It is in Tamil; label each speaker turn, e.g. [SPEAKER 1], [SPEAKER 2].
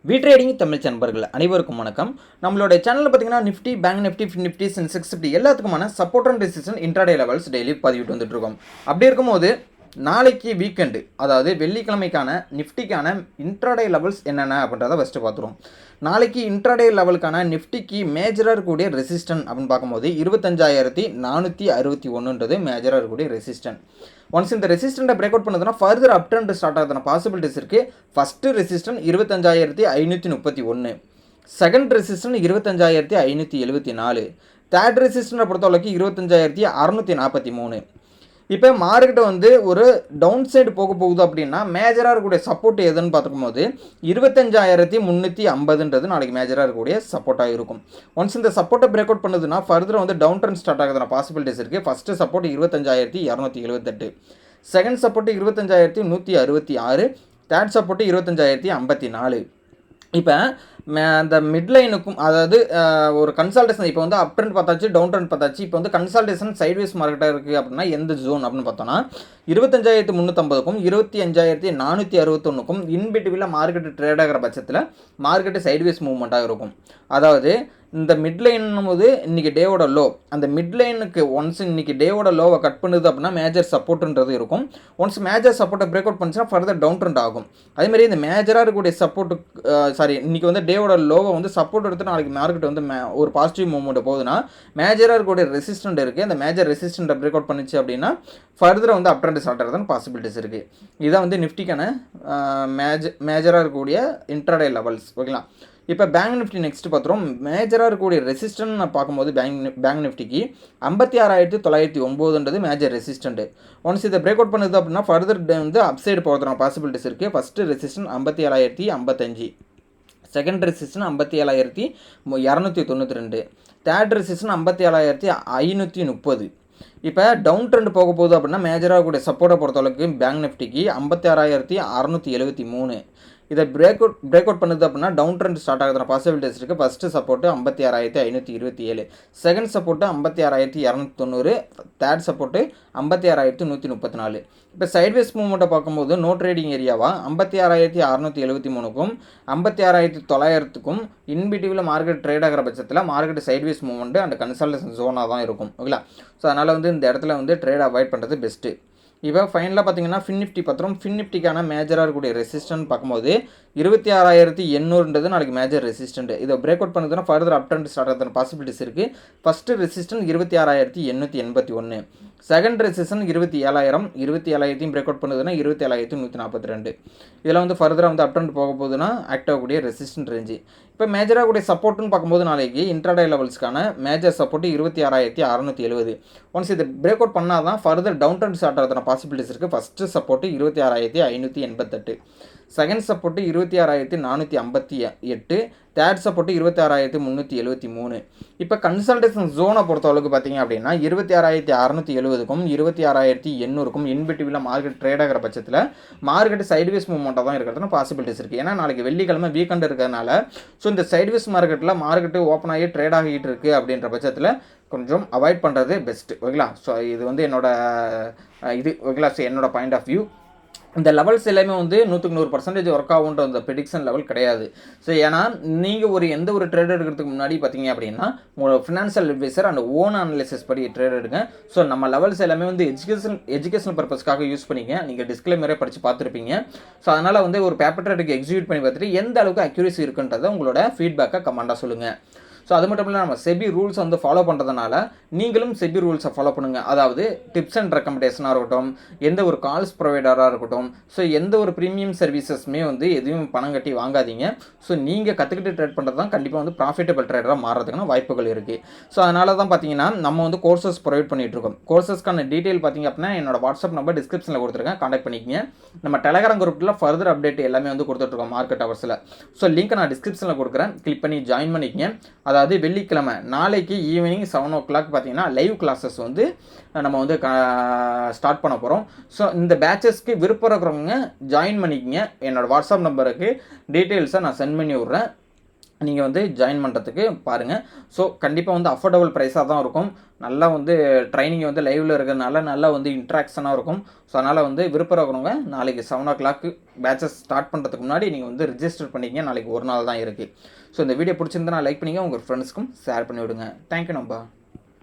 [SPEAKER 1] ட்ரேடிங் தமிழ் நண்பர்கள் அனைவருக்கும் வணக்கம். நம்மளோட சேனலில் பார்த்தீங்கன்னா Nifty, bank Nifty, fin Nifty, Sensex Nifty எல்லாத்துக்குமான support and resistance intraday levels daily பதிவிட்டு வந்துட்டு இருக்கோம். அப்படி இருக்கும்போது நாளைக்கு வீக்கெண்டு, அதாவது வெள்ளிக்கிழமைக்கான நிஃப்டிக்கான இன்ட்ராடே லெவல்ஸ் என்னென்ன அப்படின்றத ஃபஸ்ட்டு பார்த்துருவோம். நாளைக்கு இன்ட்ராடே லெவலுக்கான நிஃப்டிக்கு மேஜராக இருக்கக்கூடிய ரெசிஸ்டன்ட் அப்படின்னு பார்க்கும்போது 25,461ன்றது மேஜராக இருக்கக்கூடிய ரெசிஸ்டன்ட். ஒன்ஸ் இந்த ரெசிஸ்டண்ட்டை பிரேக் அவுட் பண்ணதுன்னா ஃபர்தர் அப் ட்ரெண்ட் ஸ்டார்ட் ஆகுதுன பாசிபிலிட்டிஸ் இருக்குது. First resistant 25,531, second resistant 25,574, third ரெசிஸ்டண்ட்டை பொறுத்தவரைக்கும் 25,643. இப்போ மார்க்கெட்டை வந்து ஒரு டவுன் சைடு போக போகுது அப்படின்னா மேஜராக இருக்கக்கூடிய சப்போர்ட் எதுன்னு பார்த்துக்கும்போது 25,350ன்றது நாளைக்கு மேஜராக இருக்கக்கூடிய சப்போர்ட்டாக இருக்கும். ஒன்ஸ் இந்த சப்போர்ட்டை பிரேக் அவுட் பண்ணுதுன்னா ஃபர்தர் வந்து டவுன் ட்ரெண்ட் ஸ்டார்ட் ஆகுதுன பாசிபிலிட்டிஸ் இருக்குது. First support 25,278, second support 25,166, third support 25,054. இப்போ அந்த மிட்லைனுக்கும், அதாவது ஒரு கன்சல்டேஷன், இப்போ வந்து அப் ட்ரெண்ட் பார்த்தாச்சு, டவுன் ட்ரெண்ட் பார்த்தாச்சு, இப்போ வந்து கன்சல்டேஷன் சைட்வேஸ் மார்க்கெட்டாக இருக்குது அப்படின்னா எந்த ஜோன் அப்படின்னு பார்த்தோன்னா 25,350க்கும் 25,461க்கும் இன்பிட்வீனில் மார்க்கெட்டு ட்ரேட் ஆகிற பட்சத்தில் மார்க்கெட்டு சைட்வேஸ் மூவ்மெண்ட்டாக இருக்கும். அதாவது இந்த மிட்லைன் போது இன்றைக்கி டேவோட லோ, அந்த மிட்லைனுக்கு ஒன்ஸ் இன்றைக்கி டேவோட லோவை கட் பண்ணுது அப்படின்னா மேஜர் சப்போர்ட்டுன்றது இருக்கும். ஒன்ஸ் மேஜர் சப்போர்ட்டை பிரேக் அவுட் பண்ணிச்சுன்னா ஃபர்தர் டவுன் ட்ரெண்ட் ஆகும். அதேமாதிரி இந்த மேஜராக இருக்கக்கூடிய சப்போர்ட்டு இன்றைக்கி வந்து டேவோட லோவை வந்து சப்போர்ட் எடுத்து நாளைக்கு மார்க்கெட் வந்து ஒரு பாசிட்டிவ் மூவ்மெண்ட் போகுதுன்னா மேஜராக இருக்கக்கூடிய ரெசிஸ்டன்ட் இருக்குது. அந்த மேஜர் ரெசிஸ்டண்ட்டை பிரேக் அவுட் பண்ணிச்சு அப்படின்னா ஃபர்தராக வந்து அப் ட்ரெண்ட் ஸ்டார்ட் ஆகிறதுன்னு பாசிபிலிட்டிஸ் இருக்குது. இதுதான் வந்து நிஃப்டிக்கான மேஜராக இருக்கக்கூடிய இன்ட்ராடே லெவல்ஸ். ஓகேங்களா? இப்போ பேங்க் நிஃப்டி நெக்ஸ்ட் பார்த்துருவோம். மேஜராக இருக்கக்கூடிய ரெசிஸ்டன்ட் பார்க்கும்போது பேங்க் நிஃப்டிக்கு 56,909ன்றது மேஜர் ரெசிஸ்டன்ட்டு. ஒன்ஸ் இதை பிரேக் அவுட் பண்ணுது அப்படின்னா ஃபர்தர் வந்து அப்சைடு போகிறதுன பாசிபிலிட்டிஸ் இருக்குது. First resistant 57,055, second resistant 57,292, third resistant 57,530. இப்போ டவுன் ட்ரெண்ட் போக போகுது அப்படின்னா மேஜராக கூடிய சப்போர்ட்டை பொறுத்தளவுக்கு பேங்க் நிஃப்டிக்கு 56,673. இதை பிரேக் அவுட் பண்ணுது அப்படின்னா டவுன் ட்ரெண்ட் ஸ்டார்ட் ஆகுதுன பாசிபிலிட்டிஸ் இருக்குது. First support 56,527, second support 56,290, third support 56,134. இப்போ சைட்வேஸ் மூவ்மெண்ட்டை பார்க்கும்போது நோ ட்ரேடிங் ஏரியாவா 56,673க்கும் 56,900க்கும் இன்பிட்வீனில் மார்க்கெட் ட்ரேட் ஆகிற பட்சத்தில் market sideways movement and consultation ஜோனாக தான் இருக்கும். ஓகேங்களா? ஸோ அதனால் வந்து இந்த இடத்துல வந்து ட்ரேட் அவாய்ட் பண்ணுறது பெஸ்ட்டு. இப்போ ஃபைனலாக பார்த்தீங்கன்னா ஃபின் நிஃப்டி பார்த்துரும். ஃபின் நிஃப்டிக்கான மேஜராக இருக்கக்கூடிய ரெசிஸ்டன்ட் பார்க்கும்போது 26,800ன்றது நாளைக்கு மேஜர் ரெசிஸ்டன்ட். இதை பிரேக் அவுட் பண்ணுறதுனா ஃபர்தர் அப் ட்ரெண்ட் ஸ்டார்ட் ஆகிறதுன பாசிபிலிட்டிஸ் இருக்குது. First resistant 26,881, second resistant 27,000, 27,000 break out பண்ணுதுன்னா 27,142. இதில் வந்து ஃபர்தராக வந்து அப் ட்ரெண்ட் போக போகுதுன்னா ஆக்ட் ஆகக்கூடிய ரெசிஸ்டன்ட் ரேஞ்சு. இப்போ மேஜராக கூடிய சப்போர்ட்டுன்னு பார்க்கும்போது நாளைக்கு இன்ட்ராடே லெவல்ஸ்க்கான மேஜர் சப்போர்ட்டு 26,670. ஒன்ஸ் இது பிரேக் அவுட் பண்ணால் தான் ஃபர்தர் டவுன் ட்ரெண்ட் ஸ்டார்ட் ஆகிறதுன பாசிபிலிட்டிஸ் இருக்குது. First support 26,588, second support 26,458, third support 26,373. இப்போ கன்சல்டேஷன் ஜோனை பொறுத்தளவுக்கு பார்த்தீங்க அப்படின்னா 26,670க்கும் 26,800க்கும் இன்பிட்வீனில் மார்க்கெட் ட்ரேட் ஆகிற பட்சத்தில் மார்க்கெட் சைட்வேஸ் மூவ்மெண்ட்டாக தான் இருக்கிறதுனா பாசிபிலிட்டிஸ் இருக்குது. ஏன்னா நாளைக்கு வெள்ளிக்கிழமை வீக்கெண்ட் இருக்கிறதுனால ஸோ இந்த சைட்வேஸ் மார்க்கெட்டு ஓப்பன் ஆகி ட்ரேட் ஆகிட்டு இருக்குது அப்படின்ற பட்சத்தில் கொஞ்சம் அவாய்ட் பண்ணுறது பெஸ்ட்டு. ஓகேங்களா? ஸோ இது வந்து ஓகேங்களா? ஸோ என்னோட பாயிண்ட் ஆஃப் வியூ. இந்த லெவல்ஸ் எல்லாமே வந்து 100% ஒர்க் ஆகுன்ற அந்த ப்ரெடிக்ஷன் லெவல் கிடையாது. ஸோ ஏன்னா நீங்கள் எந்த ஒரு ட்ரேட் எடுக்கிறதுக்கு முன்னாடி பார்த்தீங்க அப்படின்னா உங்களோட financial adviser and own analysis படி ட்ரேட் எடுங்க. ஸோ நம்ம லெவல்ஸ் எல்லாமே வந்து எஜுகேஷனல் பர்பஸ்க்காக யூஸ் பண்ணிங்க. நீங்கள் டிஸ்க்ளைமரே படித்து பார்த்துருப்பீங்க. ஸோ அதனால் வந்து ஒரு பேப்பர் ட்ரேடுக்கு எக்ஸிக்யூட் பண்ணி பார்த்துட்டு எந்த அளவுக்கு அக்யூரேசி இருக்குன்றதை உங்களோட ஃபீட்பேக்கை கமெண்டாக சொல்லுங்கள். ஸோ அது மட்டும் இல்லை, நம்ம செபி ரூல்ஸ் வந்து ஃபாலோ பண்ணுறதுனால நீங்களும் செபி ரூல்ஸை ஃபாலோ பண்ணுங்கள். அதாவது டிப்ஸ் அண்ட் ரெக்கமெண்டேஷனாக இருக்கட்டும், எந்த ஒரு கால்ஸ் ப்ரொவைடராக இருக்கட்டும், ஸோ எந்த ஒரு ப்ரீமியம் சர்வீசஸ்மே வந்து எதுவும் பணம் கட்டி வாங்காதீங்க. ஸோ நீங்கள் கற்றுக்கிட்டு ட்ரேட் பண்ணுறது தான் கண்டிப்பாக வந்து ப்ராஃபிட்டபிள் ட்ரேடராக மாறதுக்கான வாய்ப்புகள் இருக்குது. ஸோ அதனால தான் பார்த்தீங்கன்னா நம்ம வந்து கோர்சஸ் ப்ரொவைட் பண்ணிகிட்ருக்கோம். கோர்சஸ்க்கான டீட்டெயில் பார்த்தீங்க அப்படின்னா என்னோட வாட்ஸ்அப் நம்பர் டிஸ்கிரிப்ஷனில் கொடுத்துருக்கேன், கான்டாக்ட் பண்ணிக்கங்க. நம்ம டெலகிராம் குரூப்பில் ஃபர்தர் அப்டேட் எல்லாமே வந்து கொடுத்துட்ருக்கோம் மார்க்கெட் ஹவர்ஸில். ஸோ லிங்க் நான் டிஸ்கிரிப்ஷனில் கொடுக்குறேன், கிளிக் பண்ணி ஜாயின் பண்ணிக்கங்க. அதாவது வெள்ளிக்கிழமை நாளைக்கு ஈவினிங் 7 o'clock பார்த்தீங்கன்னா லைவ் கிளாஸஸ் வந்து நம்ம வந்து ஸ்டார்ட் பண்ண போகிறோம். ஸோ இந்த பேட்சஸ்க்கு விருப்பம் இருக்கிறவங்க ஜாயின் பண்ணிக்கங்க. என்னோடய வாட்ஸ்அப் நம்பருக்கு டீட்டெயில்ஸை நான் சென்ட் பண்ணி விட்றேன். நீங்கள் வந்து ஜாயின் பண்ணுறதுக்கு பாருங்கள். ஸோ கண்டிப்பாக வந்து அஃபோர்டபுள் ப்ரைஸாக தான் இருக்கும். நல்லா வந்து ட்ரைனிங் வந்து லைவில் இருக்கிறதுனால நல்லா வந்து இன்ட்ராக்ஷனாக இருக்கும். ஸோ அதனால் வந்து விருப்பம் இருக்கிறவங்க நாளைக்கு 7 o'clock பேட்சஸ் ஸ்டார்ட் பண்ணுறதுக்கு முன்னாடி நீங்கள் வந்து ரிஜிஸ்டர் பண்ணிக்கிங்க. நாளைக்கு ஒரு நாள் தான் இருக்குது. ஸோ இந்த வீடியோ பிடிச்சிருந்தா லைக் பண்ணிங்க, உங்கள் ஃப்ரெண்ட்ஸ்க்கும் ஷேர் பண்ணி விடுங்க. தேங்க்யூ நம்பா.